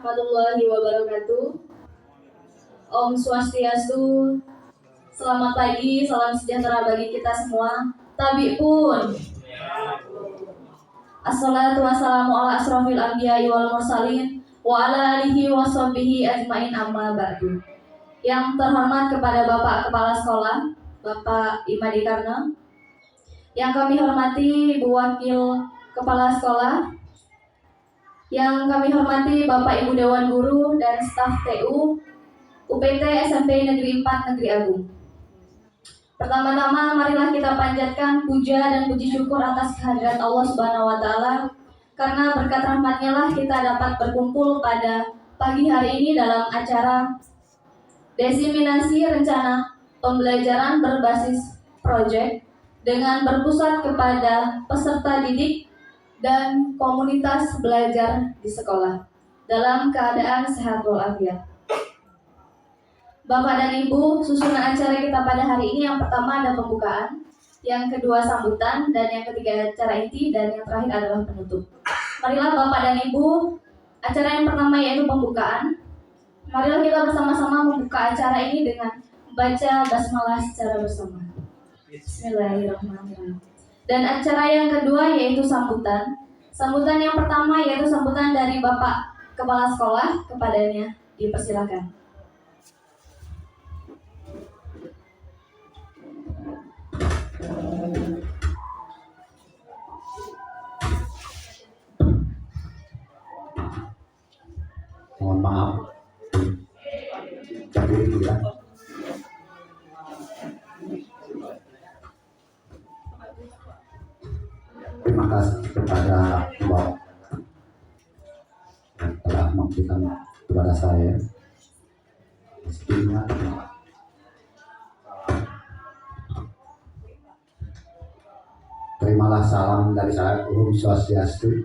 warahmatullahi wabarakatuh. Om Swastiastu. Selamat pagi, salam sejahtera bagi kita semua. Tabi pun. Assalatu wassalamu ala asrofil anbiya'i wal mursalin wa ala alihi wa sahbihi ajmain amma ba'du. Yang terhormat kepada Bapak Kepala Sekolah, Bapak Imadi Karna. Yang kami hormati Bu Wakil Kepala Sekolah. Yang kami hormati Bapak Ibu Dewan Guru dan staf TU UPT SMP Negeri 4 Negeri Agung. Pertama-tama marilah kita panjatkan puja dan puji syukur atas kehadirat Allah Subhanahu wa taala, karena berkat rahmatnya lah kita dapat berkumpul pada pagi hari ini dalam acara desiminasi rencana pembelajaran berbasis proyek dengan berpusat kepada peserta didik dan komunitas belajar di sekolah dalam keadaan sehat walafiat. Bapak dan Ibu, susunan acara kita pada hari ini yang pertama ada pembukaan, yang kedua sambutan, dan yang ketiga acara inti, dan yang terakhir adalah penutup. Marilah Bapak dan Ibu, acara yang pertama yaitu pembukaan. Marilah kita bersama-sama membuka acara ini dengan membaca basmalah secara bersama. Bismillahirrahmanirrahim. Dan acara yang kedua yaitu sambutan. Sambutan yang pertama yaitu sambutan dari Bapak Kepala Sekolah, kepadanya dipersilakan. Mohon maaf, jadi itu ya. Terima kasih kepada Mbak yang telah memberikan kepada saya rezekinya. Terimalah salam dari saya, Om Swastiastu.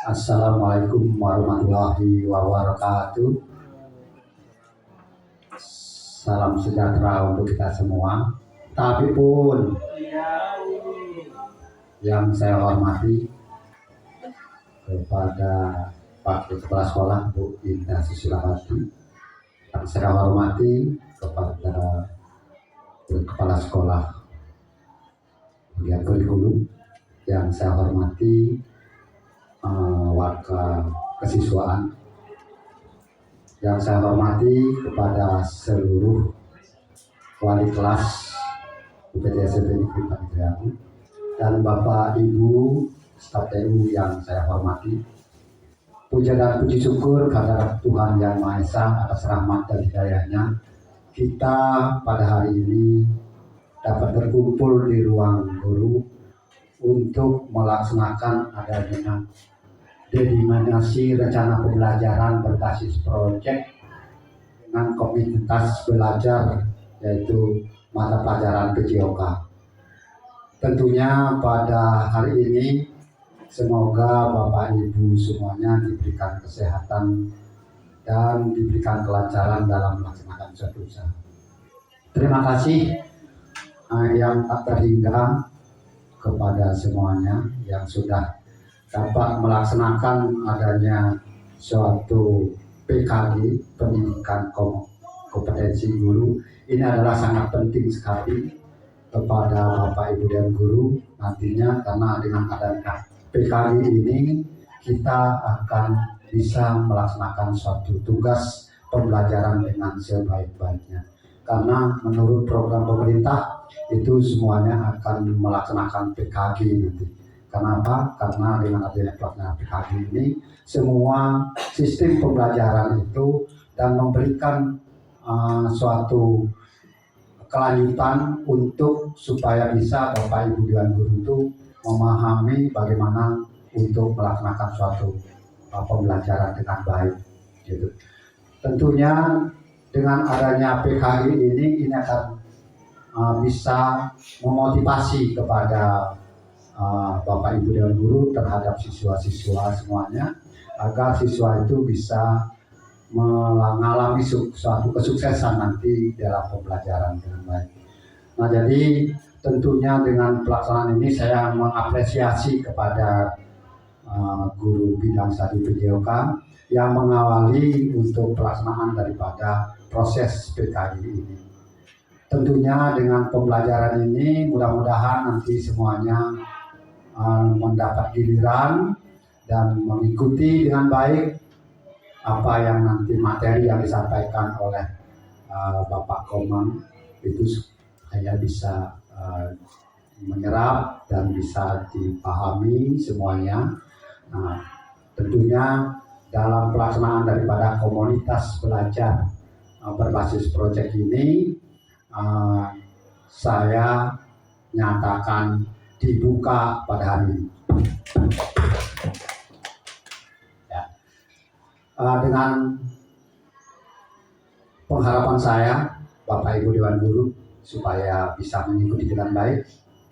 Assalamualaikum warahmatullahi wabarakatuh. Salam sejahtera untuk kita semua. Tapi pun yang saya hormati kepada Pak Kepala Sekolah Bu Indah Susilawati, yang saya hormati kepada Kepala Sekolah bagian kurikulum, yang saya hormati warga kesiswaan, yang saya hormati kepada seluruh wali kelas UPT SMP Negeri 4 Negeri Agung, dan Bapak Ibu staf TU yang saya hormati. Puja dan puji syukur kepada Tuhan Yang Maha Esa atas rahmat dan hidayahnya, kita pada hari ini dapat berkumpul di ruang guru untuk melaksanakan adanya desiminasi rencana pembelajaran berbasis proyek dengan komunitas belajar, yaitu mata pelajaran PJOK. Tentunya pada hari ini semoga Bapak Ibu semuanya diberikan kesehatan dan diberikan kelancaran dalam melaksanakan suatu usaha. Terima kasih yang tak terhingga kepada semuanya yang sudah dapat melaksanakan adanya suatu PKG, pendidikan kompetensi guru. Ini adalah sangat penting sekali kepada Bapak Ibu dan guru nantinya, karena dengan adanya PKG ini kita akan bisa melaksanakan suatu tugas pembelajaran dengan sebaik-baiknya. Karena menurut program pemerintah itu semuanya akan melaksanakan PKG nanti. Kenapa? Karena dengan adanya pelaksanaan PKG ini semua sistem pembelajaran itu dan memberikan suatu kelanjutan untuk supaya bisa Bapak Ibu dan guru itu memahami bagaimana untuk melaksanakan suatu pembelajaran dengan baik. Gitu. Tentunya dengan adanya PKG ini akan bisa memotivasi kepada Bapak Ibu dan guru terhadap siswa-siswa semuanya, agar siswa itu bisa mengalami suatu kesuksesan nanti dalam pembelajaran dengan baik. Nah, jadi tentunya dengan pelaksanaan ini saya mengapresiasi kepada guru bidang studi PJOK yang mengawali untuk pelaksanaan daripada proses PKG ini. Tentunya dengan pembelajaran ini mudah-mudahan nanti semuanya mendapat giliran dan mengikuti dengan baik apa yang nanti materi yang disampaikan oleh Bapak Komang, itu hanya bisa menyerap dan bisa dipahami semuanya. Nah, tentunya dalam pelaksanaan daripada komunitas belajar berbasis proyek ini, saya nyatakan dibuka pada hari ini. Ya. Dengan pengharapan saya, Bapak Ibu Dewan Guru, supaya bisa mengikuti dengan baik,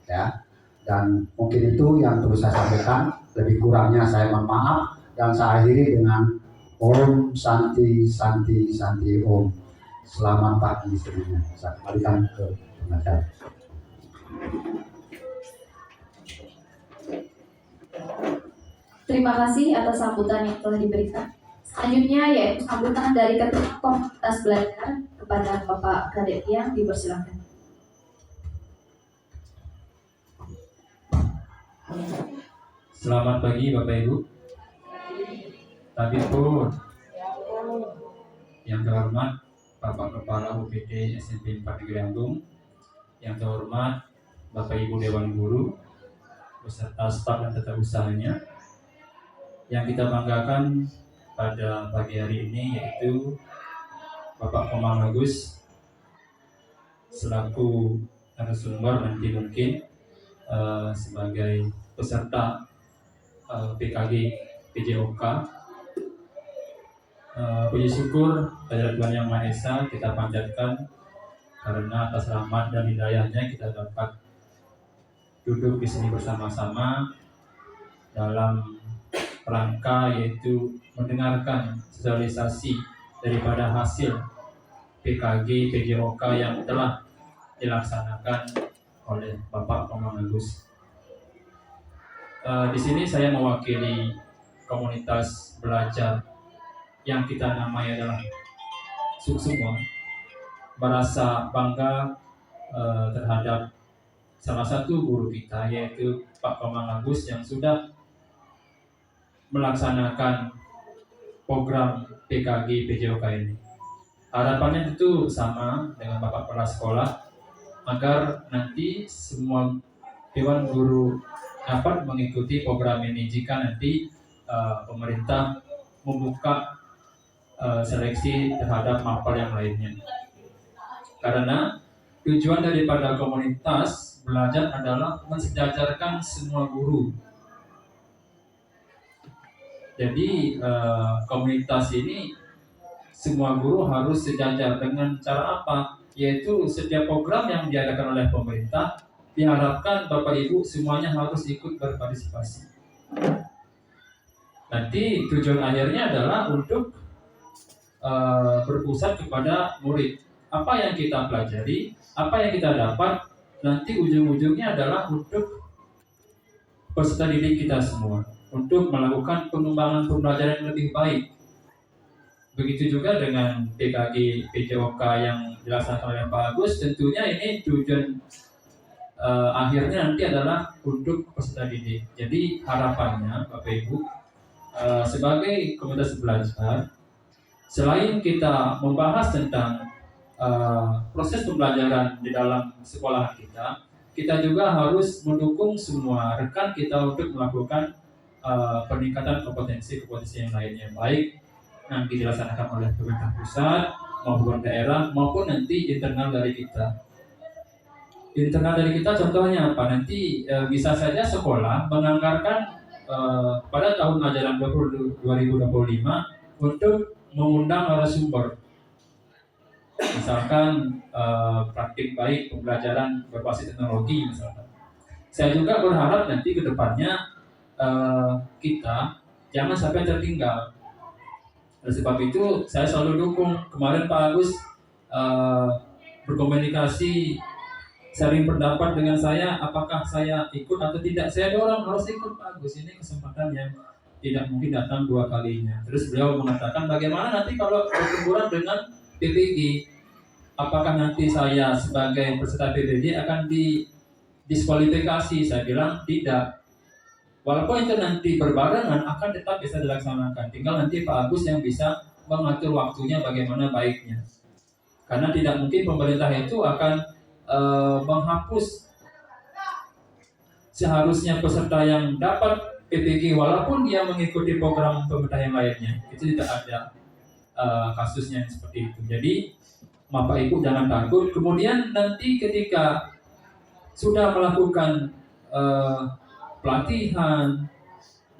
ya. Dan mungkin itu yang perlu saya sampaikan. Lebih kurangnya saya mohon maaf, dan saya akhiri dengan Om Santi Santi Santi Om. Selamat pagi semuanya. Saya kembalikan ke pengacara. Terima kasih atas sambutan yang telah diberikan. Selanjutnya yaitu sambutan dari Ketua Komunitas Belajar kepada Bapak Kadek yang dipersilakan. Selamat pagi Bapak Ibu. Tabipun yang terhormat Bapak Kepala UPT SMP 4 Negeri Agung, yang terhormat Bapak Ibu Dewan Guru beserta staf dan tata usahanya, yang kita banggakan pada pagi hari ini yaitu Bapak Komang Agus selaku narasumber nanti mungkin sebagai peserta PKG PJOK. Puji syukur kehadirat Tuhan Yang Maha Esa kita panjatkan karena atas rahmat dan hidayahnya kita dapat duduk di sini bersama-sama dalam rangka yaitu mendengarkan sosialisasi daripada hasil PKG PJOK yang telah dilaksanakan oleh Bapak Komang Agus. Di sini saya mewakili komunitas belajar yang kita namai adalah Suksumwa, merasa bangga terhadap salah satu guru kita yaitu Pak Komang Agus yang sudah melaksanakan program PKG PJOK ini. Harapannya tentu sama dengan Bapak Kepala Sekolah agar nanti semua Dewan Guru dapat mengikuti program ini jika nanti pemerintah membuka seleksi terhadap mapel yang lainnya. Karena tujuan daripada komunitas belajar adalah mensejajarkan semua guru. Jadi komunitas ini semua guru harus sejajar dengan cara apa? Yaitu setiap program yang diadakan oleh pemerintah diharapkan Bapak Ibu semuanya harus ikut berpartisipasi. Nanti tujuan akhirnya adalah untuk berpusat kepada murid. Apa yang kita pelajari, apa yang kita dapat, nanti ujung-ujungnya adalah untuk peserta didik kita semua, untuk melakukan pengembangan pembelajaran yang lebih baik. Begitu juga dengan PKG PJOK yang dilaksanakan oleh Pak Agus, tentunya ini tujuan akhirnya nanti adalah untuk peserta didik. Jadi harapannya Bapak Ibu sebagai komunitas belajar, selain kita membahas tentang proses pembelajaran di dalam sekolah kita juga harus mendukung semua rekan kita untuk melakukan peningkatan kompetensi yang lainnya, baik nanti dilaksanakan oleh pemerintah pusat maupun daerah maupun nanti internal dari kita. Internal dari kita contohnya apa? Nanti bisa saja sekolah menganggarkan pada tahun ajaran 2025 untuk mengundang narasumber. Misalkan praktik baik pembelajaran berbasis teknologi misalkan. Saya juga berharap nanti ke depannya kita jangan sampai tertinggal. Oleh sebab itu saya selalu dukung. Kemarin Pak Agus berkomunikasi sharing pendapat dengan saya apakah saya ikut atau tidak. Saya dorong harus ikut Pak Agus, ini kesempatan yang tidak mungkin datang 2 kalinya. Terus beliau mengatakan, bagaimana nanti kalau berkumpulan dengan PPG? Apakah nanti saya sebagai peserta PPG akan didiskualifikasi? Saya bilang tidak. Walaupun itu nanti berbarengan, akan tetap bisa dilaksanakan. Tinggal nanti Pak Agus yang bisa mengatur waktunya bagaimana baiknya. Karena tidak mungkin pemerintah itu akan menghapus seharusnya peserta yang dapat PPG walaupun dia mengikuti program pemerintah yang lainnya. Itu tidak ada kasusnya seperti itu. Jadi Bapak Ibu jangan takut. Kemudian nanti ketika sudah melakukan pelatihan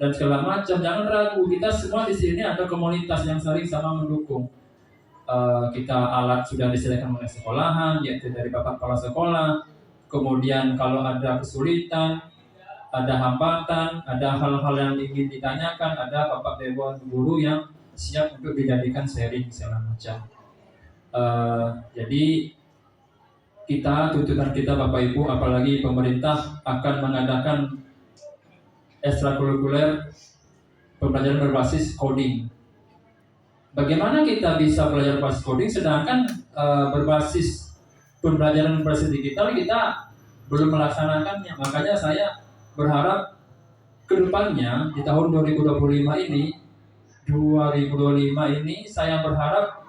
dan segala macam, jangan ragu. Kita semua di sini ada komunitas yang saling sama mendukung. Kita alat sudah disediakan oleh sekolahan, yaitu dari Bapak Kepala Sekolah. Kemudian kalau ada kesulitan, ada hambatan, ada hal-hal yang ingin ditanyakan, ada Bapak Dewan Guru yang siap untuk dijadikan sharing segala macam. Jadi tuntutan kita Bapak Ibu, apalagi pemerintah akan mengadakan ekstrakurikuler pembelajaran berbasis coding. Bagaimana kita bisa belajar berbasis coding sedangkan berbasis pembelajaran berbasis digital kita belum melaksanakannya? Makanya saya berharap kedepannya di tahun 2025 ini saya berharap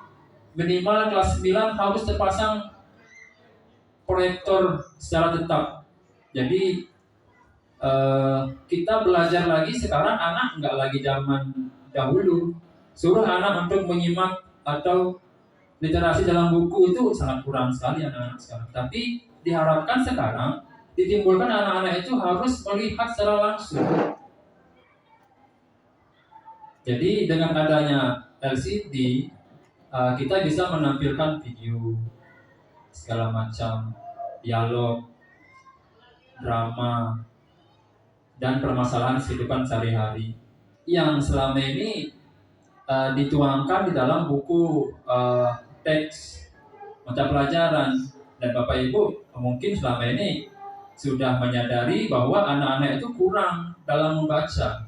minimal kelas 9 harus terpasang proyektor secara tetap. Jadi kita belajar lagi sekarang, anak nggak lagi zaman dahulu. Suruh anak untuk menyimak atau literasi dalam buku itu sangat kurang sekali anak-anak sekarang. Tapi diharapkan sekarang ditimbulkan anak-anak itu harus melihat secara langsung. Jadi dengan adanya LCD kita bisa menampilkan video segala macam, dialog, drama, dan permasalahan kehidupan sehari-hari yang selama ini dituangkan di dalam buku teks mata pelajaran. Dan Bapak Ibu mungkin selama ini sudah menyadari bahwa anak-anak itu kurang dalam membaca.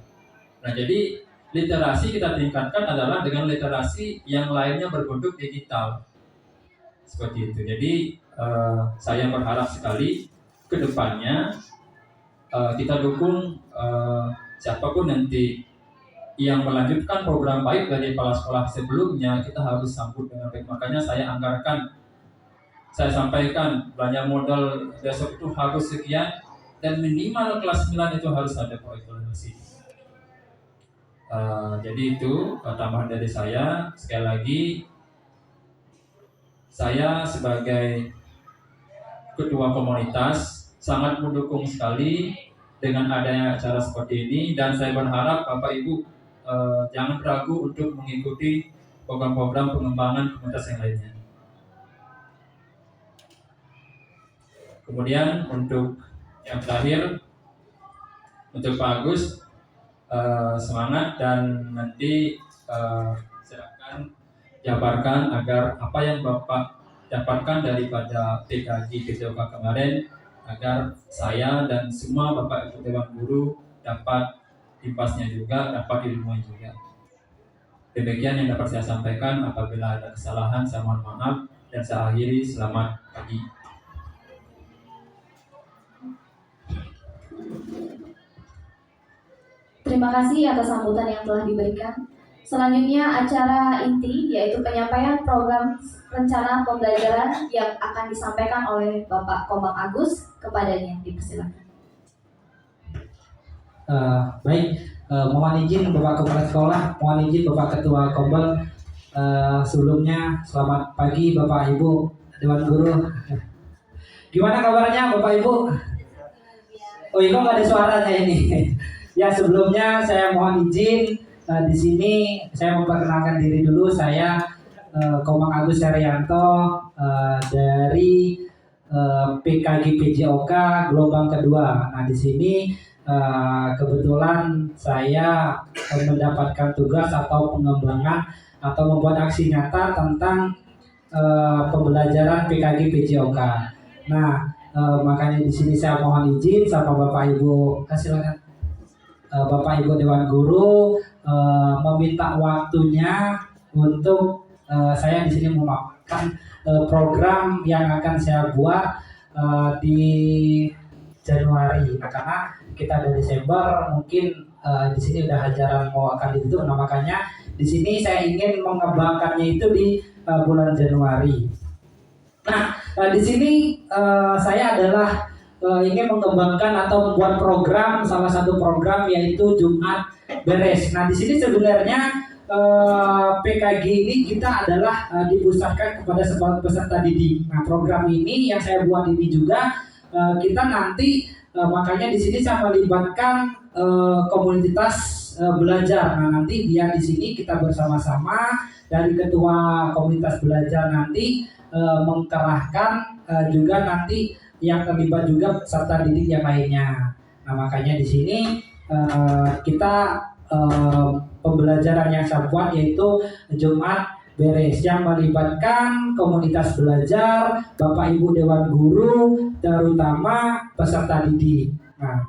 Nah, jadi literasi kita tingkatkan adalah dengan literasi yang lainnya berbentuk digital. Seperti itu. Jadi saya berharap sekali ke depannya kita dukung siapapun nanti yang melanjutkan program baik dari kepala sekolah sebelumnya, kita harus sambut dengan baik. Makanya saya sampaikan belanja modal besok itu harus sekian dan minimal kelas 9 itu harus ada proyektor LCD. Jadi itu tambahan dari saya. Sekali lagi, saya sebagai ketua komunitas sangat mendukung sekali dengan adanya acara seperti ini, dan saya berharap Bapak Ibu jangan ragu untuk mengikuti program-program pengembangan komunitas yang lainnya. Kemudian untuk yang terakhir, untuk Pak Agus, semangat dan nanti silakan jabarkan agar apa yang Bapak dapatkan daripada PKG PJOK kemarin, agar saya dan semua Bapak Ibu Dewan Guru dapat impasnya juga, dapat ilmunya juga. Demikian yang dapat saya sampaikan. Apabila ada kesalahan, saya mohon maaf dan saya akhiri. Selamat pagi. Terima kasih atas sambutan yang telah diberikan. Selanjutnya acara inti, yaitu penyampaian program rencana pembelajaran yang akan disampaikan oleh Bapak Komang Agus. Kepadanya dipersilakan. Baik, mohon izin Bapak Kepala Sekolah, mohon izin Bapak Ketua Kombel. Sebelumnya selamat pagi Bapak Ibu Dewan Guru. Gimana kabarnya Bapak Ibu? Oh ini kok nggak ada suaranya ini. Ya, sebelumnya saya mohon izin di sini saya memperkenalkan diri dulu. Saya Komang Agus Herianto dari PKG PJOK gelombang kedua. Nah, di sini kebetulan saya mendapatkan tugas atau pengembangan atau membuat aksi nyata tentang pembelajaran PKG PJOK. Nah, makanya di sini saya mohon izin sama Bapak Ibu. Silakan. Bapak Ibu Dewan Guru meminta waktunya untuk saya di sini memaparkan program yang akan saya buat di Januari. Nah, karena kita ada Desember, mungkin di sini udah jarang mau akan ditutup. Nah, makanya di sini saya ingin mengembangkannya itu di bulan Januari. Nah, di sini saya adalah ingin mengembangkan atau membuat program, salah satu program yaitu Jumat Beres. Nah, di sini sebenarnya PKG ini kita adalah dipusatkan kepada sebuah peserta didik. Nah, program ini yang saya buat ini juga kita nanti makanya di sini saya melibatkan komunitas belajar. Nah, nanti biar di sini kita bersama-sama dari ketua komunitas belajar nanti mengkerahkan juga nanti yang terlibat juga peserta didik yang lainnya. Nah, makanya di sini kita pembelajaran yang saya buat yaitu Jumat Beres yang melibatkan komunitas belajar, Bapak Ibu Dewan Guru, terutama peserta didik. Nah,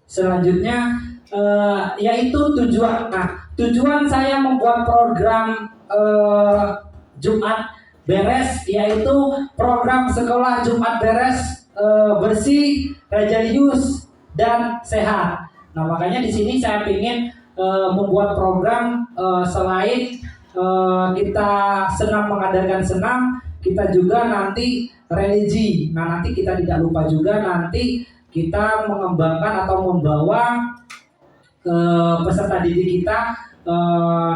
selanjutnya yaitu tujuan. Nah, tujuan saya membuat program Jumat Beres yaitu program sekolah Jumat Beres bersih, religius dan sehat. Nah, makanya di sini saya ingin membuat program selain kita senam mengadakan senam, kita juga nanti religi. Nah, nanti kita tidak lupa juga nanti kita mengembangkan atau membawa peserta didik kita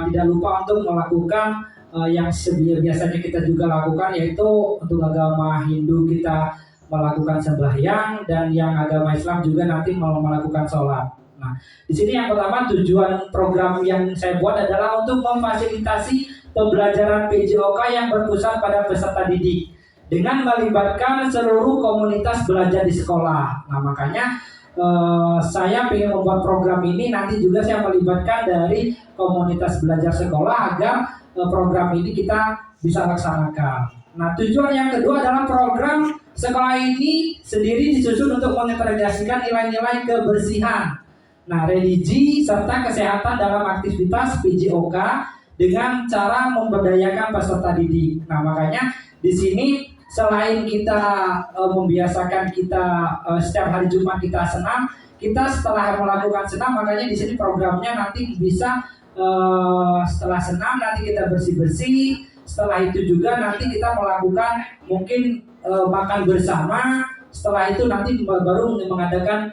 tidak lupa untuk melakukan yang biasanya kita juga lakukan, yaitu untuk agama Hindu kita melakukan sembahyang dan yang agama Islam juga nanti mau melakukan sholat. Nah, di sini yang pertama tujuan program yang saya buat adalah untuk memfasilitasi pembelajaran PJOK yang berpusat pada peserta didik dengan melibatkan seluruh komunitas belajar di sekolah. Nah, makanya saya ingin membuat program ini nanti juga saya melibatkan dari komunitas belajar sekolah agar program ini kita bisa laksanakan. Nah, tujuan yang kedua adalah program sekolah ini sendiri disusun untuk mengintegrasikan nilai-nilai kebersihan, nah, religi serta kesehatan dalam aktivitas PJOK dengan cara memberdayakan peserta didik. Nah, makanya di sini selain kita membiasakan kita setiap hari Jumat kita senam, kita setelah melakukan senam, makanya di sini programnya nanti bisa setelah senam nanti kita bersih-bersih. Setelah itu juga nanti kita melakukan mungkin makan bersama. Setelah itu nanti baru mengadakan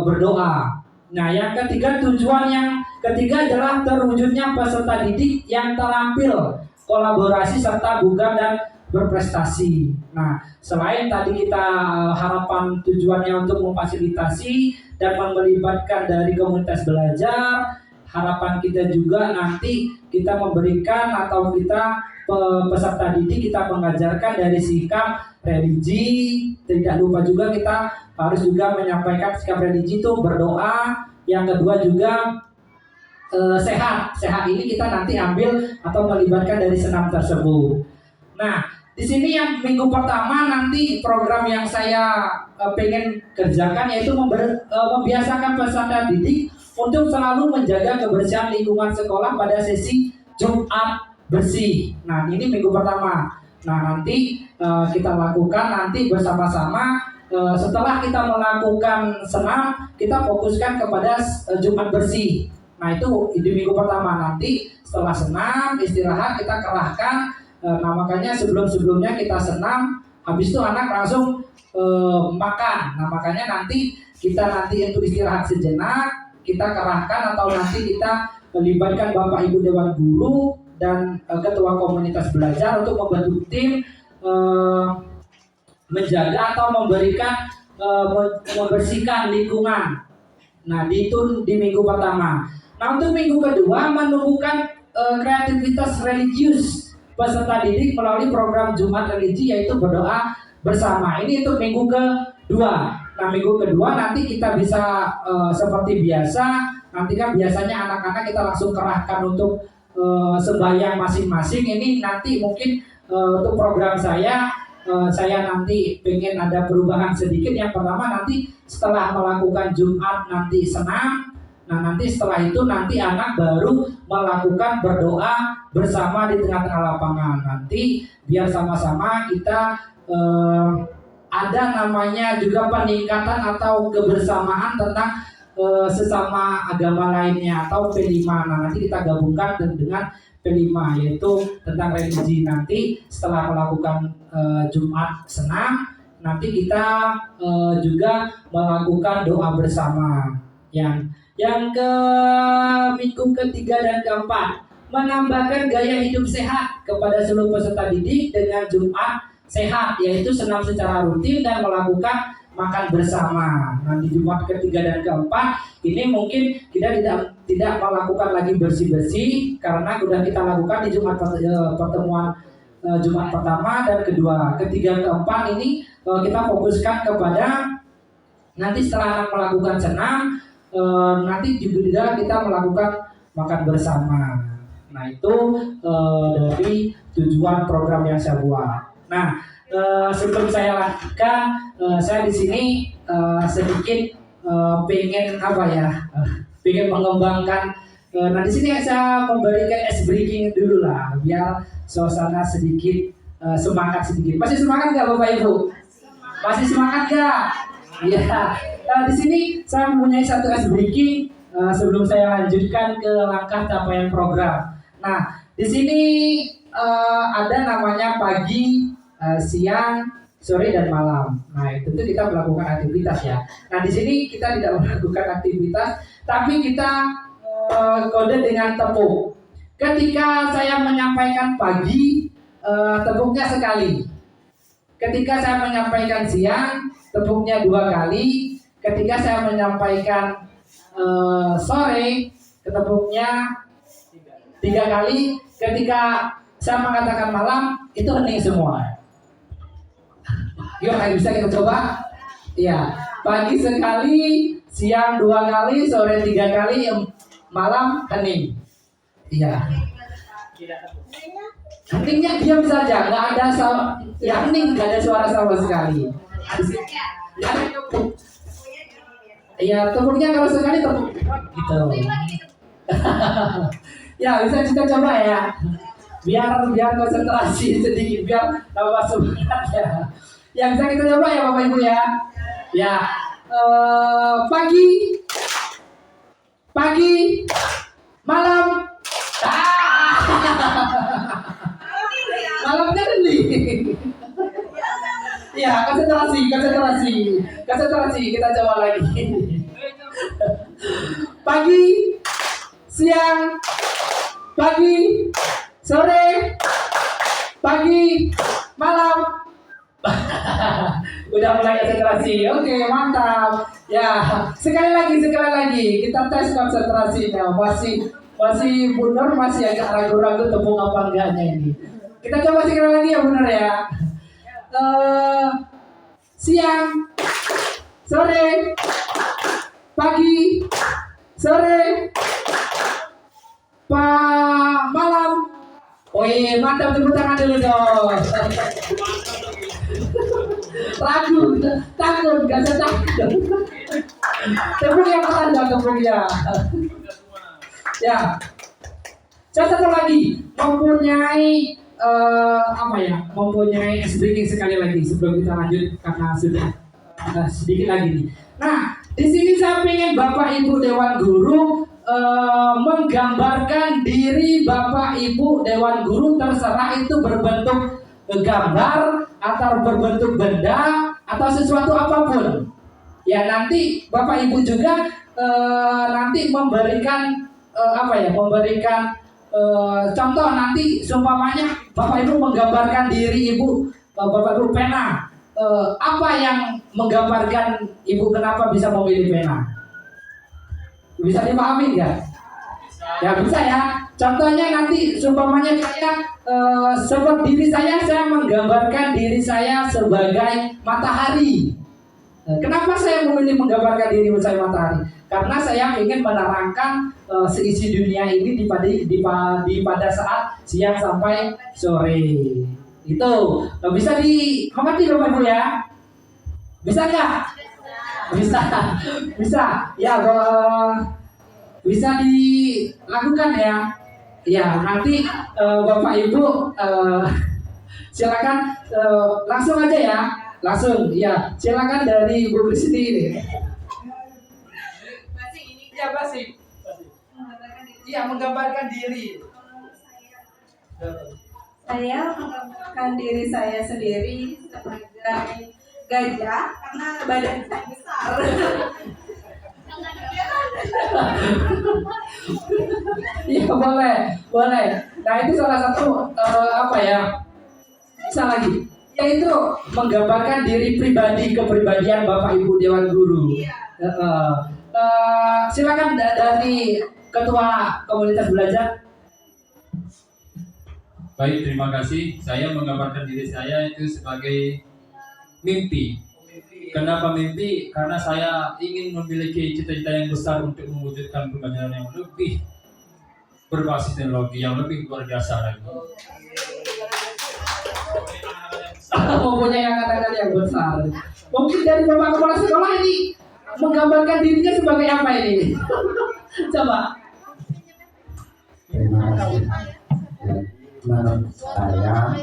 berdoa. Nah, yang ketiga, tujuan yang ketiga adalah terwujudnya peserta didik yang terampil, kolaborasi serta bugar dan berprestasi. Nah, selain tadi kita harapan tujuannya untuk memfasilitasi dan melibatkan dari komunitas belajar, harapan kita juga nanti kita memberikan atau kita peserta didik kita mengajarkan dari sikap religi. Tidak lupa juga kita harus juga menyampaikan sikap religi itu berdoa. Yang kedua juga sehat. Sehat ini kita nanti ambil atau melibatkan dari senam tersebut. Nah, di sini yang minggu pertama nanti program yang saya pengen kerjakan yaitu membiasakan peserta didik untuk selalu menjaga kebersihan lingkungan sekolah pada sesi Jumat bersih. Nah, ini minggu pertama. Nah, nanti kita lakukan nanti bersama-sama. Setelah kita melakukan senam, kita fokuskan kepada Jumat bersih. Nah, itu di minggu pertama. Nanti setelah senam, istirahat, kita kerahkan. Nah, makanya sebelum-sebelumnya kita senam, habis itu anak langsung makan. Nah, makanya nanti kita untuk istirahat sejenak, kita kerahkan atau nanti kita melibatkan Bapak Ibu Dewan Guru dan ketua komunitas belajar untuk membentuk tim menjaga atau memberikan membersihkan lingkungan. Nah, itu di minggu pertama. Nah, untuk minggu kedua menumbuhkan kreativitas religius peserta didik melalui program Jumat Religi yaitu berdoa bersama. Ini untuk minggu kedua. Nah, minggu kedua nanti kita bisa seperti biasa. Nanti kan biasanya anak-anak kita langsung kerahkan untuk sembahyang masing-masing. Ini nanti mungkin untuk program saya saya nanti pengen ada perubahan sedikit. Yang pertama nanti setelah melakukan Jumat nanti senam. Nah nanti setelah itu nanti anak baru melakukan berdoa bersama di tengah-tengah lapangan. Nanti biar sama-sama kita ada namanya juga peningkatan atau kebersamaan tentang sesama agama lainnya atau P5. Nah nanti kita gabungkan dengan P5 yaitu tentang religi. Nanti setelah melakukan Jumat senam, nanti kita juga melakukan doa bersama. Yang ke minggu ketiga dan keempat, menambahkan gaya hidup sehat kepada seluruh peserta didik dengan Jumat sehat, yaitu senam secara rutin dan melakukan makan bersama. Nah di Jumat ketiga dan keempat ini mungkin kita tidak melakukan lagi bersih-bersih karena sudah kita lakukan di Jumat pertemuan Jumat pertama dan kedua. Ketiga keempat ini kita fokuskan kepada nanti setelah anak melakukan senam, nanti juga kita melakukan makan bersama. Nah itu dari tujuan program yang saya buat. Nah sebelum saya lanjutkan, saya di sini sedikit pengen pengen mengembangkan. Nah di sini saya memberikan ice breaking dulu lah, biar suasana sedikit semangat sedikit. Masih semangat nggak Bapak Ibu? Masih semangat nggak? Iya. Di sini saya mempunyai satu ice breaking sebelum saya lanjutkan ke langkah capaian program. Nah di sini ada namanya pagi, siang, sore dan malam. Nah itu kita melakukan aktivitas ya. Nah di sini kita tidak melakukan aktivitas, tapi kita kode dengan tepuk. Ketika saya menyampaikan pagi, tepuknya sekali. Ketika saya menyampaikan siang, tepuknya 2 kali. Ketika saya menyampaikan sore, tepuknya 3 kali. Ketika saya mengatakan malam, itu hening semua. Yuk, bisa kita coba? Ya, pagi sekali, siang 2 kali, sore 3 kali, malam hening. Iya. Heningnya diam saja, nggak ada hening, nggak ada suara sama sekali. Iya, tepuknya kalau sekali tepuk gitu. Ya, bisa kita coba ya. Biar konsentrasi sedikit, biar tambah semangat ya. Yang bisa kita coba ya Bapak Ibu ya. Ya, pagi, malam, malamnya hening. Ya, konsentrasi. Kita coba lagi. Pagi, siang, sore, malam. Udah mulai konsentrasi. Oke, mantap. Ya, sekali lagi. Kita tes konsentrasinya. Masih benar, masih agak ragu-ragu tepung apa enggaknya ini. Kita coba sekali lagi ya benar ya. Siang, sore, pagi, sore, malam. Wih, mantap, tepuk tangan dulu dong. Ragu, takut, gak usah takut. Tepuk yang pertanda, tepuknya. Ya, satu lagi mempunyai mempunyai breaking sekali lagi sebelum kita lanjut karena sudah sedikit lagi nih. Nah, di sini saya pengen Bapak Ibu Dewan Guru menggambarkan diri Bapak Ibu Dewan Guru, terserah itu berbentuk gambar atau berbentuk benda atau sesuatu apapun. Ya nanti Bapak Ibu juga nanti memberikan contoh nanti seumpamanya Bapak Ibu menggambarkan diri Ibu, Bapak Ibu pena. Apa yang menggambarkan Ibu kenapa bisa memilih pena? Bisa dipahami nggak? Ya bisa ya. Contohnya nanti seumpamanya saya seperti diri saya menggambarkan diri saya sebagai matahari. Kenapa saya memilih menggambarkan diri saya matahari? Karena saya ingin menerangkan seisi dunia ini pada saat siang sampai sore. Itu bisa dimengerti Bapak Ibu ya? Bisa nggak? Bisa, bisa. Ya, bisa dilakukan ya. Ya, nanti Bapak Ibu silakan langsung aja ya, langsung. Ya, silakan dari Bu Kristi ini. Ya, Basik. Iya, menggambarkan diri. Saya menggambarkan diri saya sendiri sebagai gajah karena badan saya besar. Iya, boleh, boleh. Nah, itu salah satu apa ya? Bisa lagi, yaitu menggambarkan diri pribadi, kepribadian Bapak Ibu Dewan Guru. Silakan dari Ketua Komunitas Belajar. Baik, terima kasih. Saya menggambarkan diri saya itu sebagai mimpi. Kenapa mimpi? Karena saya ingin memiliki cita-cita yang besar untuk mewujudkan pembelajaran yang lebih berbasis teknologi, yang lebih luar biasa lagi. Mempunyai angkatan yang besar. Mungkin dari Bapak Kepala Sekolah ini menggambarkan dirinya sebagai apa ini? Coba. Terima kasih. Ya, menurut saya,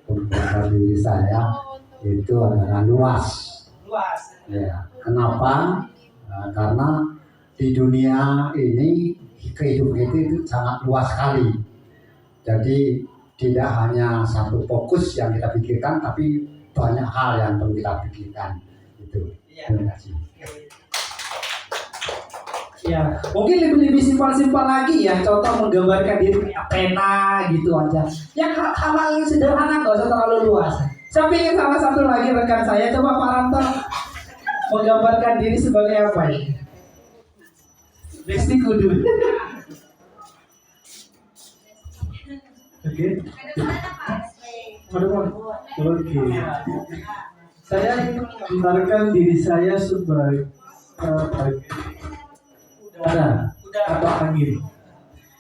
pembukaan diri saya itu adalah luas. Luas. Ya, kenapa? Nah, karena di dunia ini kehidupan itu sangat luas sekali. Jadi tidak hanya satu fokus yang kita pikirkan, tapi banyak hal yang perlu kita pikirkan. Itu. Terima kasih. Ya, mungkin lebih simpel-simpel lagi ya. Contoh menggambarkan diri kayak pena gitu aja. Yang hal-hal yang sederhana, nggak usah terlalu luas. Saya ingin salah satu lagi rekan saya, coba Pak Ranto menggambarkan diri sebagai apa ini? Besti kudu. Oke. Oke. Saya ingin menggambarkan diri saya sebagai udara atau angin.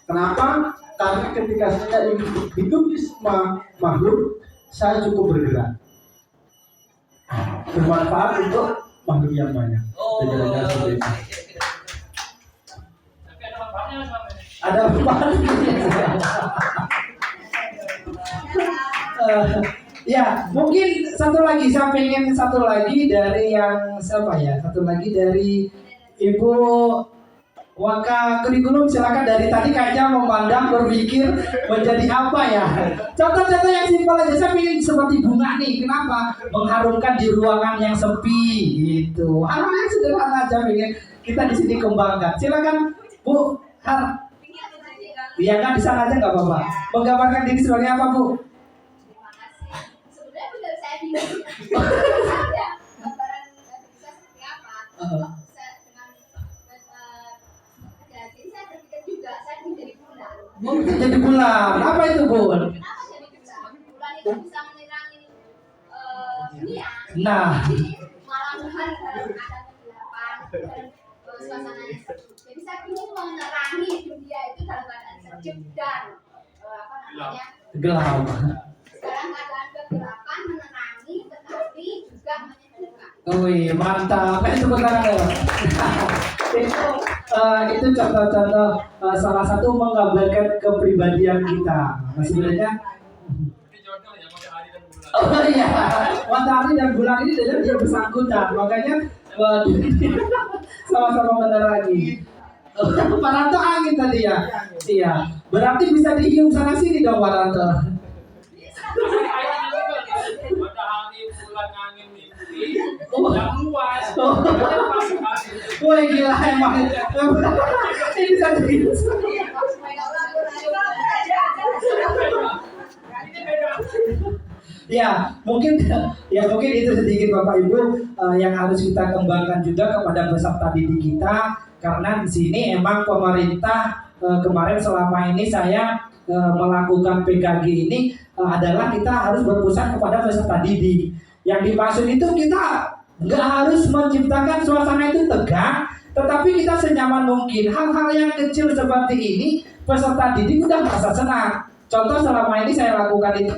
Kenapa? Karena ketika saya ingin hidup di semua makhluk, saya cukup bergerak. Bermanfaat untuk makhluk yang banyak. Kira-kira seperti itu. Ada manfaatnya. Ya, mungkin satu lagi, saya pengen satu lagi dari yang siapa ya? Satu lagi dari Ibu Waka Kurikulum, silakan. Dari tadi kayaknya memandang, berpikir menjadi apa ya? Contoh-contoh yang simpel aja. Saya pengen seperti bunga nih. Kenapa? Mengharumkan di ruangan yang sepi gitu. Hal-hal yang sederhana aja pengen kita di sini kembangkan. Silakan Bu Har. Iya kan, di sana aja nggak apa-apa. Menggambarkan diri sebagai apa Bu? Sebenarnya benar saya bingung. Ada gambaran bisa seperti apa? Saya dengan jadi saya berpikir juga saya ingin jadi bulan. Bu jadi bulan. Apa itu Bu? Kenapa jadi bulan? Bulan itu bisa menerangi dunia. Nah, Jadi malam hari dalam ada kegelapan dan suasananya sejuk. Jadi saya ingin menerangi dunia itu dalam keadaan sejuk dan apa namanya? gelap. Sekarang keadaan kegelapan menerangi tetapi juga menyejukkan. Wih, mantap. Tepuk tangan dong. Itu contoh-contoh salah satu menggambarkan kepribadian kita. Nah, sebenarnya oh iya, matahari dan bulan ini dia bersangkutan, makanya sama-sama menerangi. Pak Ranto angin tadi ya? Iya. Berarti bisa dihium sana sini dong Pak Ranto. Matahari, bulan, angin, mimpi yang luas. Wah gila emang. Ini satu gitu. Ya mungkin itu sedikit Bapak Ibu yang harus kita kembangkan juga kepada peserta didik kita, karena di sini emang pemerintah kemarin selama ini saya melakukan PKG ini adalah kita harus berpusat kepada peserta didik. Yang dimaksud itu kita nggak harus menciptakan suasana itu tegang, tetapi kita senyaman mungkin. Hal-hal yang kecil seperti ini peserta didik udah merasa senang. Contoh selama ini saya lakukan itu,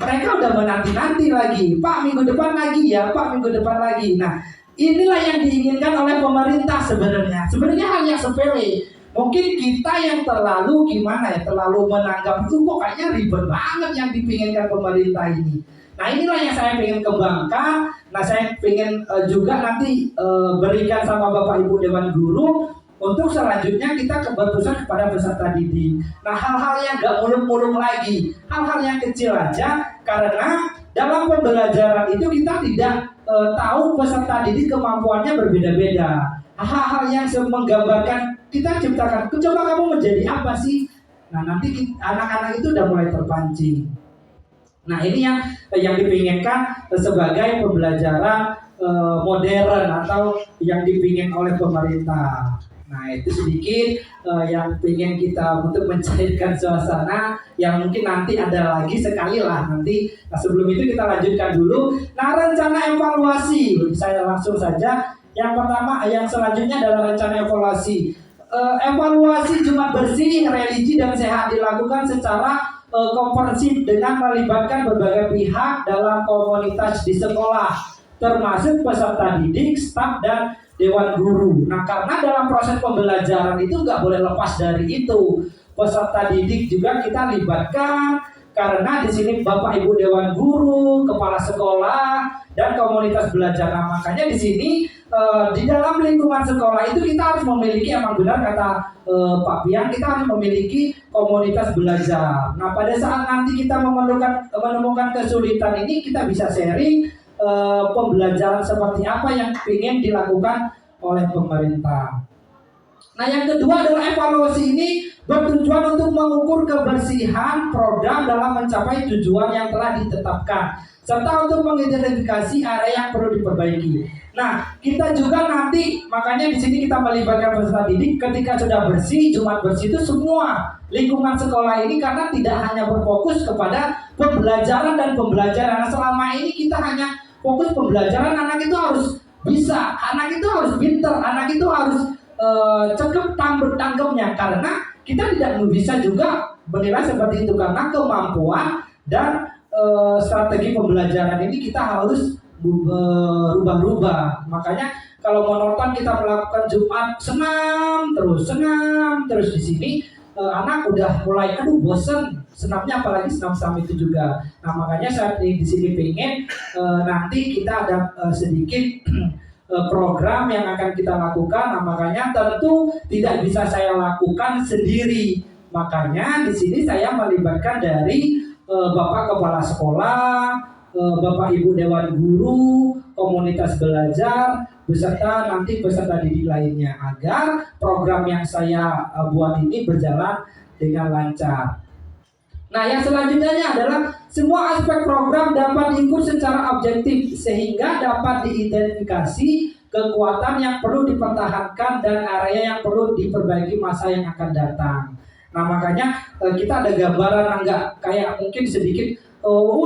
mereka udah menanti-nanti lagi, Pak minggu depan lagi ya, Pak minggu depan lagi. Nah, inilah yang diinginkan oleh pemerintah sebenarnya. Sebenarnya hal yang sepele. Mungkin kita yang terlalu gimana ya, terlalu menanggap itu kok kayaknya ribet banget yang dipinginkan pemerintah ini. Nah, inilah yang saya ingin kembangkan. Nah, saya ingin juga nanti berikan sama Bapak Ibu Dewan Guru untuk selanjutnya kita berpesan kepada peserta didik. Nah, hal-hal yang gak muluk-muluk lagi, hal-hal yang kecil aja, karena dalam pembelajaran itu kita tidak tahu peserta didik kemampuannya berbeda-beda. Hal-hal yang menggambarkan kita ciptakan, coba kamu menjadi apa sih? Nah, nanti anak-anak itu udah mulai terpancing. Nah, ini yang dipinginkan sebagai pembelajaran modern atau yang dipingin oleh pemerintah. Nah, itu sedikit yang ingin kita untuk mencairkan suasana, yang mungkin nanti ada lagi sekali lah nanti. Nah, sebelum itu kita lanjutkan dulu. Nah, rencana evaluasi, saya langsung saja. Yang pertama, yang selanjutnya adalah rencana evaluasi. Evaluasi Jumat bersih, religi dan sehat dilakukan secara komprehensif dengan melibatkan berbagai pihak dalam komunitas di sekolah, termasuk peserta didik, staf dan dewan guru. Nah, karena dalam proses pembelajaran itu nggak boleh lepas dari itu. Peserta didik juga kita libatkan, karena di sini Bapak Ibu Dewan Guru, kepala sekolah, dan komunitas belajar. Nah, makanya di sini di dalam lingkungan sekolah itu kita harus memiliki, emang benar kata Pak Pian, kita harus memiliki komunitas belajar. Nah, pada saat nanti kita menemukan kesulitan ini, kita bisa sharing pembelajaran seperti apa yang ingin dilakukan oleh pemerintah. Nah, yang kedua adalah evaluasi ini bertujuan untuk mengukur kebersihan program dalam mencapai tujuan yang telah ditetapkan, serta untuk mengidentifikasi area yang perlu diperbaiki. Nah, kita juga nanti, makanya di sini kita melibatkan peserta didik ketika sudah bersih, Jumat bersih itu semua lingkungan sekolah ini, karena tidak hanya berfokus kepada pembelajaran dan pembelajaran. Nah, selama ini kita hanya fokus pembelajaran, anak itu harus bisa, anak itu harus pintar, anak itu harus cekep tangkepnya, karena kita tidak bisa juga menilai seperti itu, karena kemampuan dan strategi pembelajaran ini kita harus berubah-ubah. Makanya kalau monoton kita melakukan Jumat senam terus di sini anak udah mulai bosen senamnya, apalagi senam itu juga. Nah, makanya saat ini di sini pengen nanti kita ada sedikit program yang akan kita lakukan. Nah, makanya tentu tidak bisa saya lakukan sendiri. Makanya di sini saya melibatkan dari Bapak Kepala Sekolah, Bapak Ibu Dewan Guru, komunitas belajar, beserta nanti peserta didik lainnya, agar program yang saya buat ini berjalan dengan lancar. Nah, yang selanjutnya adalah semua aspek program dapat diukur secara objektif sehingga dapat diidentifikasi kekuatan yang perlu dipertahankan dan area yang perlu diperbaiki masa yang akan datang. Nah, makanya kita ada gambaran enggak kayak mungkin sedikit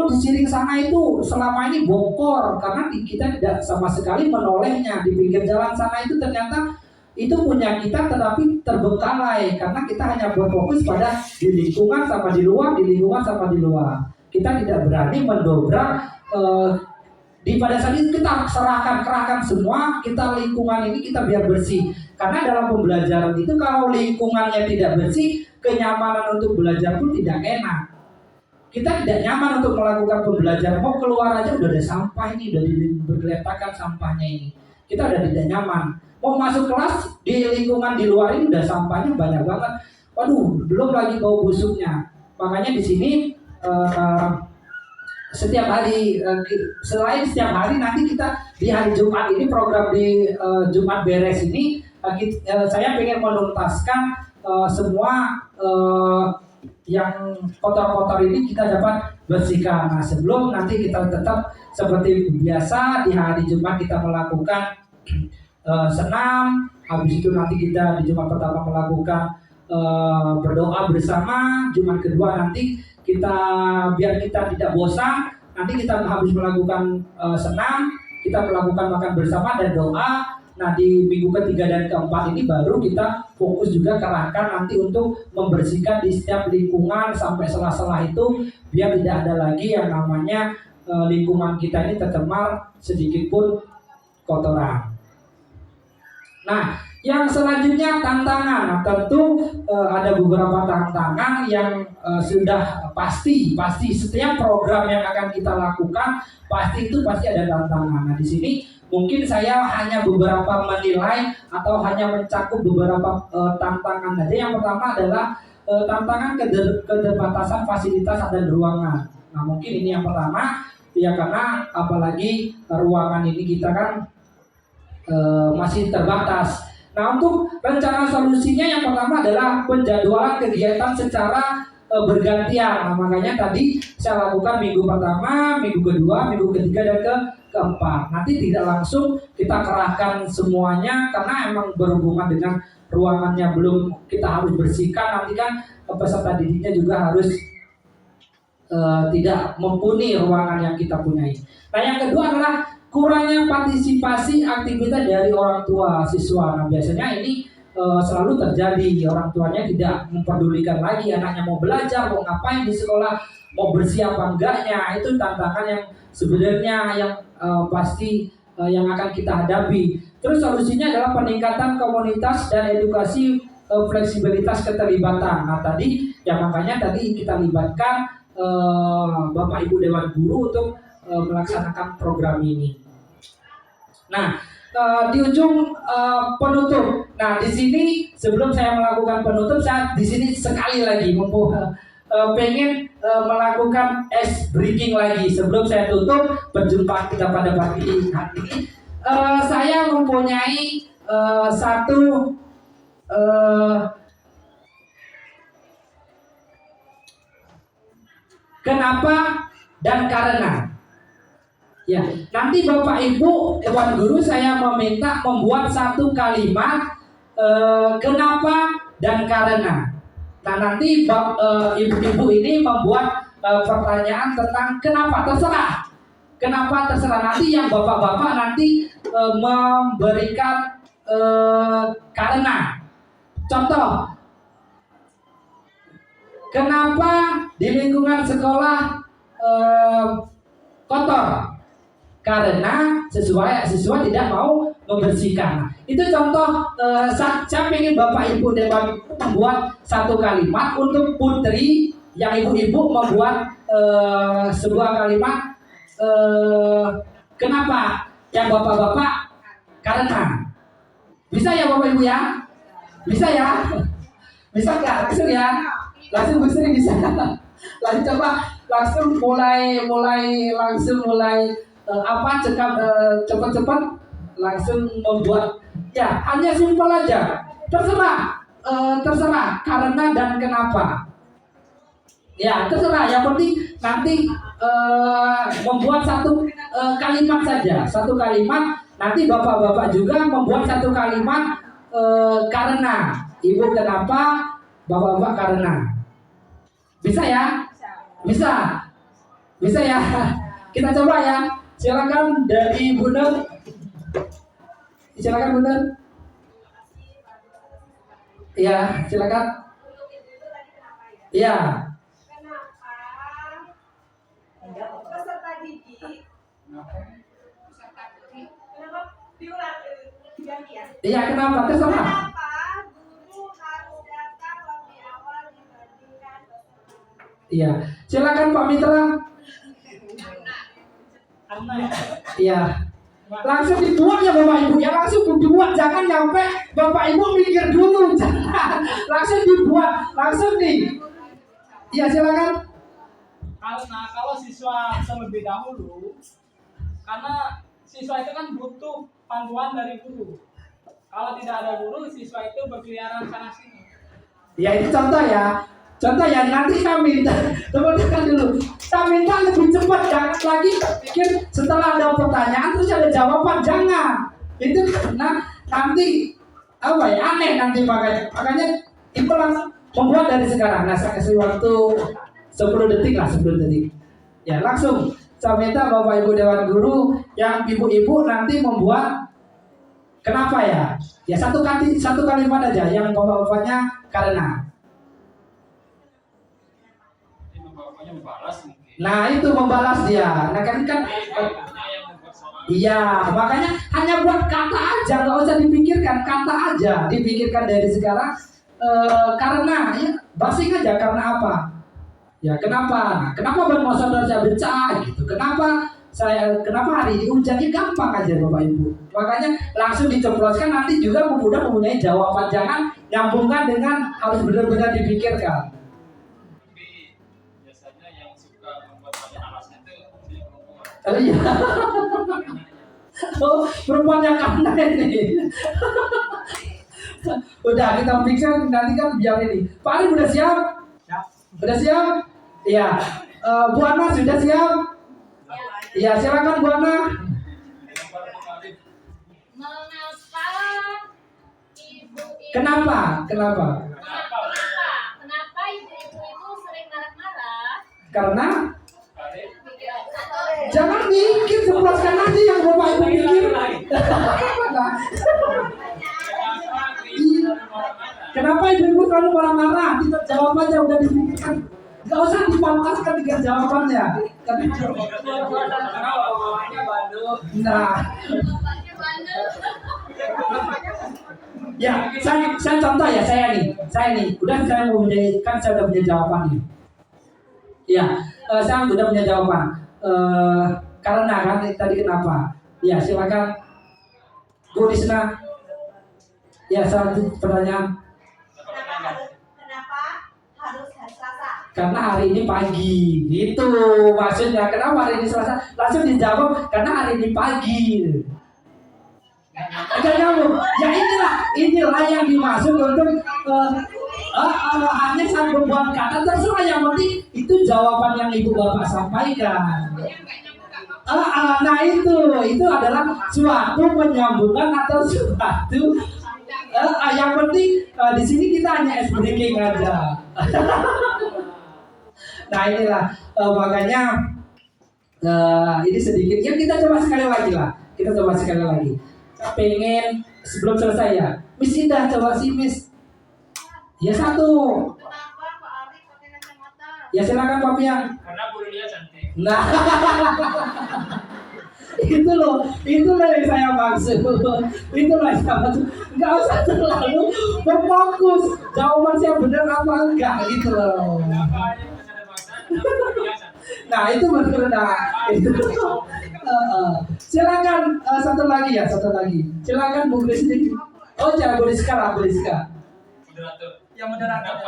di sini sana itu selama ini bongkor karena kita tidak sama sekali menolehnya. Di pinggir jalan sana itu ternyata itu punya kita tetapi terbengkalai karena kita hanya berfokus pada di lingkungan sama di luar, di lingkungan sama di luar. Kita tidak berani mendobrak di pada saat itu kita kerahkan semua, kita lingkungan ini kita biar bersih. Karena dalam pembelajaran itu kalau lingkungannya tidak bersih, kenyamanan untuk belajar pun tidak enak. Kita tidak nyaman untuk melakukan pembelajaran. Mau keluar aja udah ada sampah ini, udah bergeletakan sampahnya ini. Kita udah tidak nyaman. Mau masuk kelas di lingkungan di luar ini udah sampahnya banyak banget. Waduh, belum lagi bau busuknya. Makanya di sini setiap hari, selain setiap hari nanti kita di hari Jumat ini program di Jumat beres ini saya ingin menuntaskan semua yang kotor-kotor ini kita dapat bersihkan. Nah, sebelum nanti kita tetap seperti biasa di hari Jumat kita melakukan senam, habis itu nanti kita di Jumat pertama melakukan berdoa bersama, Jumat kedua nanti kita biar kita tidak bosan, nanti kita habis melakukan senam, kita melakukan makan bersama dan doa. Nah di minggu ketiga dan keempat ini baru kita fokus juga kerahkan nanti untuk membersihkan di setiap lingkungan sampai sela-sela itu, biar tidak ada lagi yang namanya lingkungan kita ini tercemar sedikit pun kotoran. Nah, yang selanjutnya tantangan. Nah, tentu ada beberapa tantangan yang sudah pasti setiap program yang akan kita lakukan pasti ada tantangan. Nah, di sini mungkin saya hanya beberapa menilai atau hanya mencakup beberapa tantangan saja. Yang pertama adalah tantangan keterbatasan fasilitas dan ruangan. Nah, mungkin ini yang pertama ya, karena apalagi ruangan ini kita kan masih terbatas. Nah, untuk rencana solusinya yang pertama adalah penjadwalan kegiatan secara bergantian. Nah, makanya tadi saya lakukan minggu pertama, minggu kedua, minggu ketiga, dan keempat. Nanti tidak langsung kita kerahkan semuanya karena emang berhubungan dengan ruangannya belum kita harus bersihkan. Nanti kan peserta didiknya juga harus tidak mumpuni ruangan yang kita punyai. Nah, yang kedua adalah kurangnya partisipasi aktivitas dari orang tua siswa. Nah, biasanya ini selalu terjadi, orang tuanya tidak memperdulikan lagi anaknya mau belajar, mau ngapain di sekolah, mau bersih apa enggaknya. Itu tantangan yang sebenarnya yang pasti yang akan kita hadapi. Terus solusinya adalah peningkatan komunitas dan edukasi fleksibilitas keterlibatan. Nah, tadi ya makanya tadi kita libatkan Bapak Ibu Dewan Guru untuk melaksanakan program ini. Nah, di ujung penutup. Nah, di sini sebelum saya melakukan penutup, saya di sini sekali lagi pengen melakukan ice breaking lagi sebelum saya tutup perjumpaan kita pada pagi hari ini. Saya mempunyai satu kenapa dan karena. Ya, nanti Bapak Ibu Dewan Guru saya meminta membuat satu kalimat kenapa dan karena. Nah, nanti ibu-ibu ini membuat pertanyaan tentang kenapa, terserah. Kenapa terserah, nanti yang bapak-bapak nanti memberikan karena. Contoh, kenapa di lingkungan sekolah kotor? Karena siswa tidak mau membersihkan. Itu contoh. Saya ingin Bapak Ibu Dewan membuat satu kalimat untuk putri, yang ibu-ibu membuat sebuah kalimat kenapa, yang bapak-bapak karena. Bisa ya Bapak Ibu ya? Bisa ya? Bisa nggak? Langsung ya? Langsung sering bisa. Langsung coba langsung mulai cepat-cepat langsung membuat, ya hanya simpel aja, terserah karena dan kenapa, ya terserah, yang penting nanti membuat satu kalimat saja, satu kalimat. Nanti bapak-bapak juga membuat satu kalimat karena, ibu kenapa, bapak-bapak karena. Bisa ya? Bisa ya? Kita coba ya. Silakan dari Bu Nur. Silakan Bu Nur. Ya, silakan. Ya. Kenapa peserta didik? Kenapa diulang ganti ya? Iya, kenapa? Terserah. Kenapa guru harus datang lebih awal dibandingkan peserta? Iya, silakan Pak Mitra. Iya. Langsung dibuat ya Bapak Ibu, ya langsung dibuat, jangan sampai Bapak Ibu mikir dulu, jangan. Langsung dibuat, langsung nih. Iya, silakan. Kalau siswa terlebih dahulu, karena siswa itu kan butuh panduan dari guru. Kalau tidak ada guru, siswa itu berkeliaran sana sini. Ya itu contoh ya. Nanti saya minta teman-teman dulu. Saya minta lebih cepat, jangan lagi pikir setelah ada pertanyaan terus ada jawaban, jangan. Itu karena nanti aneh nanti, makanya ibu langsung membuat dari sekarang. Nah, saya kasih waktu 10 detik. Ya, langsung saya minta Bapak Ibu Dewan Guru, yang ibu-ibu nanti membuat Kenapa ya? Ya satu kalimat aja yang bapak-bapaknya karena. Ini bapaknya membalas mungkin. Nah itu membalas dia. Nah kan Bapaknya yang membuat soal. iya, makanya hanya buat kata aja, nggak usah dipikirkan, kata aja, dipikirkan dari sekarang. Karena ya basing aja karena apa? Ya kenapa? Nah, kenapa bermasalah saya becah gitu? Kenapa hari ini hujannya gampang aja Bapak Ibu? Makanya langsung diceploskan, nanti juga mudah mempunyai jawaban. Jangan nyambungkan dengan harus benar-benar dipikirkan. Tapi biasanya yang suka membuat banyak alasan itu si perempuan. Oh iya. Oh, perempuan yang karena ini. Udah kita pikirkan nanti kan biar ini. Pak Arif udah siap? Udah siap? Iya. Bu Ana sudah siap? Iya, silakan Bu Ana. Mengapa ibu itu Kenapa? Kenapa ibu-ibu itu sering marah-marah? Karena jangan mikir, ceplaskan aja yang Bapak Ibu pikir. Kenapa ibu-ibu selalu marah-marah? Kita jawab aja, udah dipikirkan. Gak usah dipangkaskan dengan jawabannya. Tapi nah, ya saya contoh ya, saya nih, udah saya mau menjadi, kan saya udah punya jawaban nih. Ya, saya udah punya jawaban. Karena kan tadi kenapa? Ya silakan Bu Disna. Ya satu pertanyaan. Kenapa harus hari Selasa? Karena hari ini pagi, gitu maksudnya. Kenapa hari ini Selasa? Langsung dijawab karena hari ini pagi. Agak nyambung. Ya inilah yang dimaksud untuk hanya saya membuat kata terserah, yang penting itu jawaban yang ibu bapak sampaikan. Nah itu adalah suatu menyambungkan atau suatu yang penting di sini kita hanya ice breaking aja. Nah inilah makanya ini sedikit ya, kita coba sekali lagi lah. Saya pengen sebelum selesai ya, Miss Indah coba sih Miss. Ya satu. Kenapa Pak Arif pakai kacamata? Ya silakan Pak Pian. Karena Bu Lilia cantik. Nah, itulah yang saya maksud. Nggak usah terlalu berfokus jawaban saya benar apa enggak gitu loh. Nah itu benar. Itu. Silakan satu lagi. Silakan Bu Kristi. Oh jangan Bu Rizka. Moderator. Yang moderator.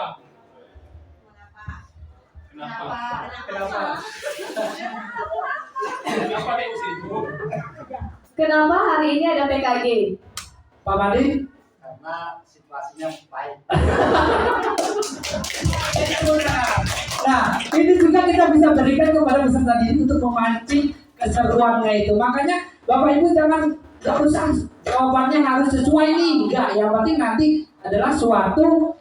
Kenapa dia usir ibu? Kenapa hari ini ada PKG? Pak Madi. Karena situasinya baik. Nah, ini juga kita bisa berikan kepada peserta didik untuk memancing keseruannya itu. Makanya Bapak Ibu jangan nggak usah jawabannya harus sesuai nih, enggak. Yang penting nanti adalah suatu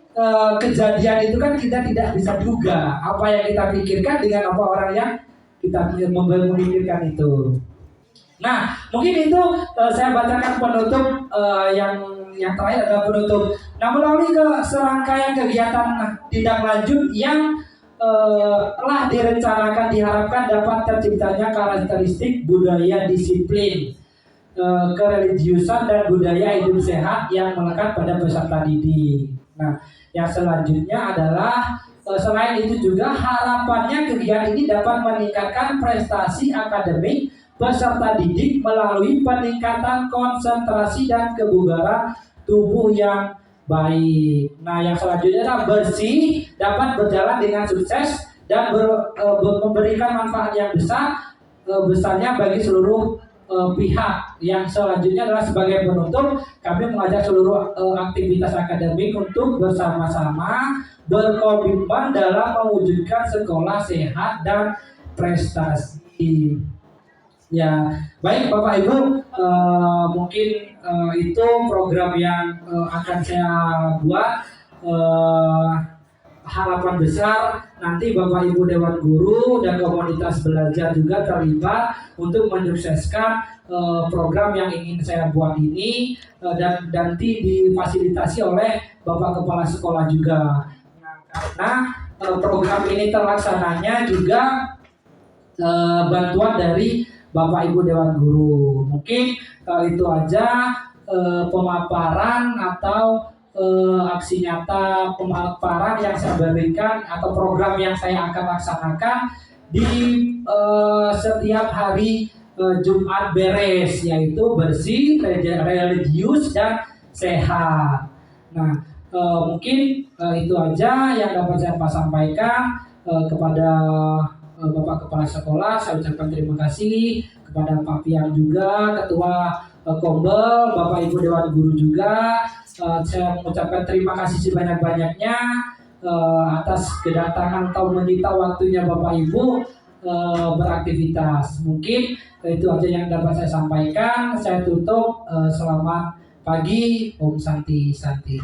kejadian itu kan kita tidak bisa duga apa yang kita pikirkan dengan apa orang yang kita memikirkan itu. Nah, mungkin itu saya bacakan penutup yang terakhir adalah penutup. Nah, melalui serangkaian kegiatan tindak lanjut yang telah direncanakan diharapkan dapat terciptanya karakteristik budaya disiplin, kereligiusan dan budaya hidup sehat yang melekat pada peserta didik. Nah, yang selanjutnya adalah selain itu juga harapannya kegiatan ini dapat meningkatkan prestasi akademik peserta didik melalui peningkatan konsentrasi dan kebugaran tubuh yang baik. Nah, yang selanjutnya adalah bersih dapat berjalan dengan sukses dan memberikan manfaat yang besarnya bagi seluruh pihak. Yang selanjutnya adalah sebagai penutup, kami mengajak seluruh aktivitas akademik untuk bersama-sama berkomitmen dalam mewujudkan sekolah sehat dan prestasi. Ya, baik Bapak Ibu, mungkin itu program yang akan saya buat harapan besar nanti Bapak Ibu Dewan Guru dan komunitas belajar juga terlibat untuk menyukseskan program yang ingin saya buat ini, dan nanti difasilitasi oleh Bapak Kepala Sekolah juga. Nah, karena program ini terlaksananya juga bantuan dari Bapak Ibu Dewan Guru. Mungkin itu aja pemaparan atau aksi nyata pemaparan yang saya berikan atau program yang saya akan laksanakan di setiap hari Jumat beres, yaitu bersih, religius, dan sehat. Nah, mungkin itu aja yang dapat saya sampaikan kepada Bapak Kepala Sekolah. Saya ucapkan terima kasih kepada Pak Piang juga, Ketua Kombel, Bapak Ibu Dewan Guru juga. Saya mengucapkan terima kasih sebanyak-banyaknya atas kedatangan atau menyita waktunya Bapak Ibu beraktivitas. Mungkin itu aja yang dapat saya sampaikan. Saya tutup. Selamat pagi. Om Santi Santi.